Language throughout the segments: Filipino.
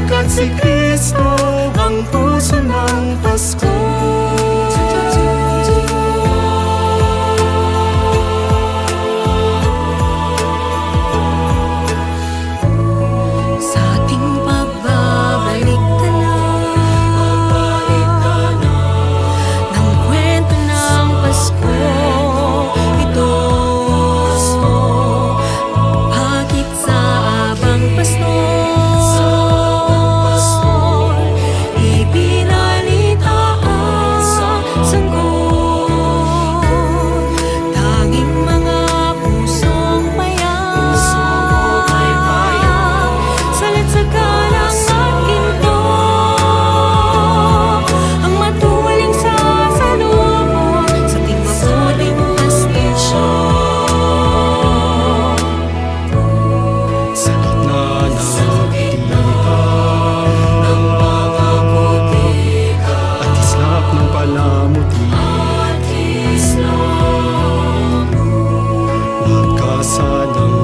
Pagkat si Kristo ang puso ng Pasko. Sa ating pagbabalik ng kwento ng Pasko, ito pagpapakit sa abang pastol, ibinalita ang sanggol, tanging mga pusong payag, salit sa galang at ginto, ang matuwaling sasalubong sa ating mabuting pastisyo. Sa gitna ng at islap ng palamuti, huwag ka sanang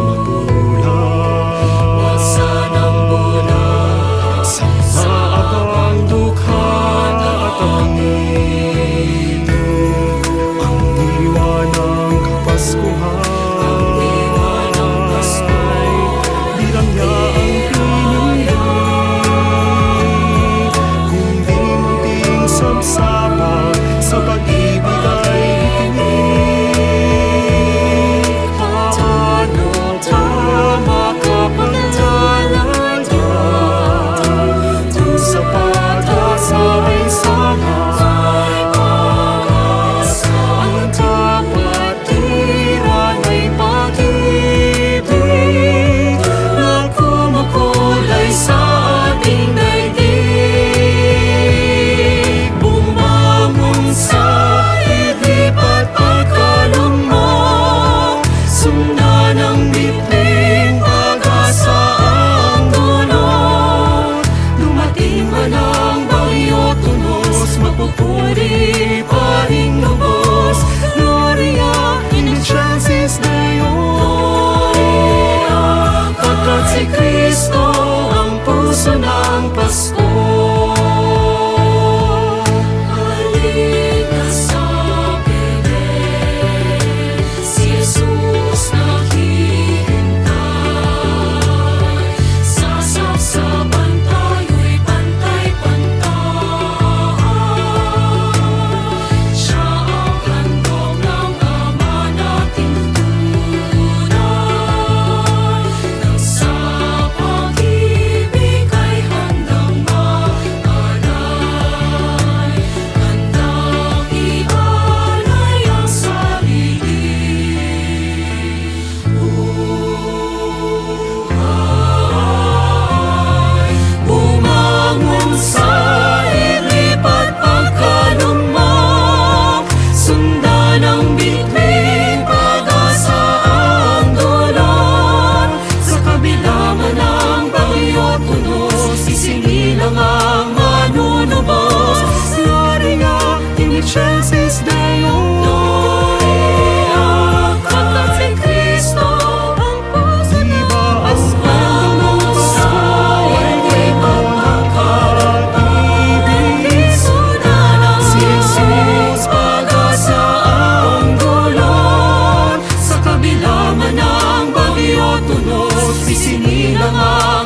mabulag sa maabang dukha at amin. Ang diwa ng Kapaskuhan, bilang niya ang pinili. Kung di munting sabsabak sa pag-ibig ay itinig, paano ka makapagdalagdag kung sa pag-asa ay sanay ang kapatiran ay pag-ibig na kumukulay sa ating daigdig. Bumangon sa idip at pagkalugmok, sundan ang bituing pag-asa ang dulot. Dumating man ang bagyo tunos, mapupuri pa ring lubos. Gloria in excelsis Deo. Pagkat si Kristo ang puso ng Pasko. Halika sa Belen, si Jesus naghihintay. Sa sabsaban tayo'y pantay-pantay. Siya ang handog ng Ama nating tunay, nang sa pag-ibig ay handang mag-alay, handang ialay ang sarili. Bumangon sa idip at pagkalugmok, sundan ang bituing pag-asa ang dulot. Sa kabila man ng bagyo tunos, isinilang ang manunubos. Gloria in excelsis Deo. Pagkat si Kristo ang puso ng Pasko. Sa idip at pagkalugmok, sundan ang si Jesus pag-asa ang dulot. Sa kabila man ng bagyo tunos, isinilang ang